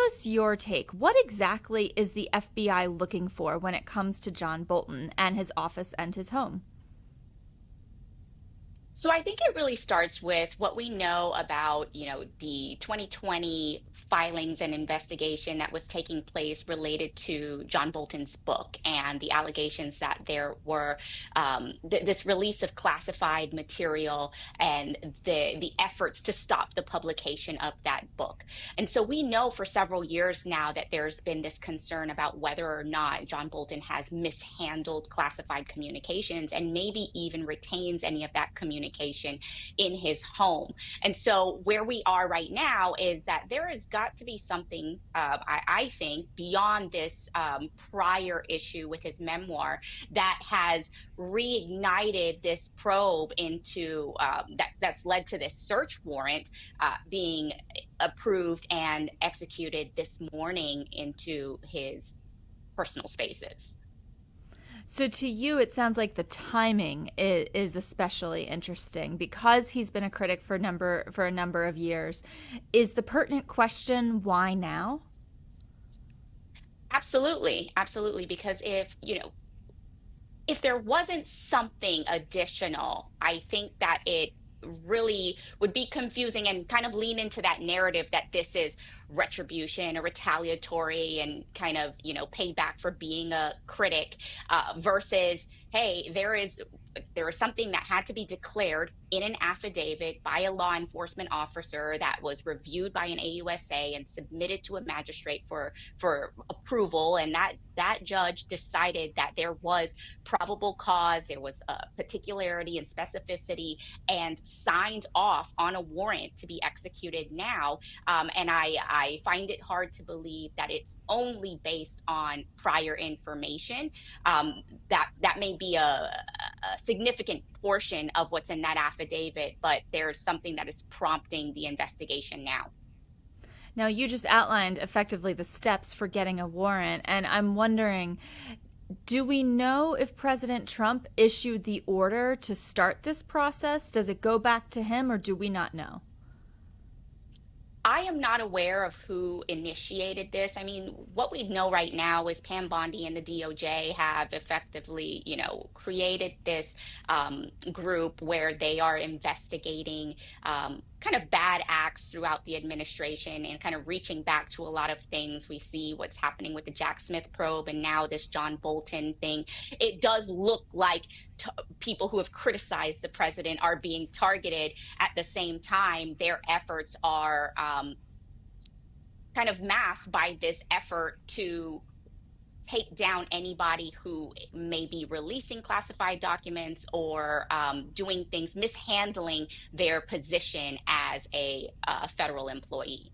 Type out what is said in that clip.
us your take. What exactly is the FBI looking for when it comes to John Bolton and his office and his home? So I think it really starts with what we know about, the 2020 filings and investigation that was taking place related to John Bolton's book and the allegations that there were this release of classified material and the efforts to stop the publication of that book. And so we know for several years now that there's been this concern about whether or not John Bolton has mishandled classified communications and maybe even retains any of that communication in his home. And so where we are right now is that there has got to be something, I think, beyond this prior issue with his memoir that has reignited this probe into that's led to this search warrant being approved and executed this morning into his personal spaces. So to you, it sounds like the timing is especially interesting because he's been a critic for a number of years. Is the pertinent question why now? Absolutely, absolutely. Because if there wasn't something additional, I think that it really would be confusing and kind of lean into that narrative that this is retribution or retaliatory and kind of, payback for being a critic versus, hey, there is something that had to be declared in an affidavit by a law enforcement officer that was reviewed by an AUSA and submitted to a magistrate for approval, and that judge decided that there was probable cause, there was a particularity and specificity, and signed off on a warrant to be executed now. And I find it hard to believe that it's only based on prior information. That may be a significant portion of what's in that affidavit, but there's something that is prompting the investigation now. Now, you just outlined effectively the steps for getting a warrant, and I'm wondering, do we know if President Trump issued the order to start this process? Does it go back to him, or do we not know? I am not aware of who initiated this. I mean, what we know right now is Pam Bondi and the DOJ have effectively, created this group where they are investigating kind of bad acts throughout the administration and kind of reaching back to a lot of things. We see what's happening with the Jack Smith probe and now this John Bolton thing. It does look like people who have criticized the president are being targeted. At the same time, their efforts are kind of masked by this effort to take down anybody who may be releasing classified documents or doing things, mishandling their position as a federal employee.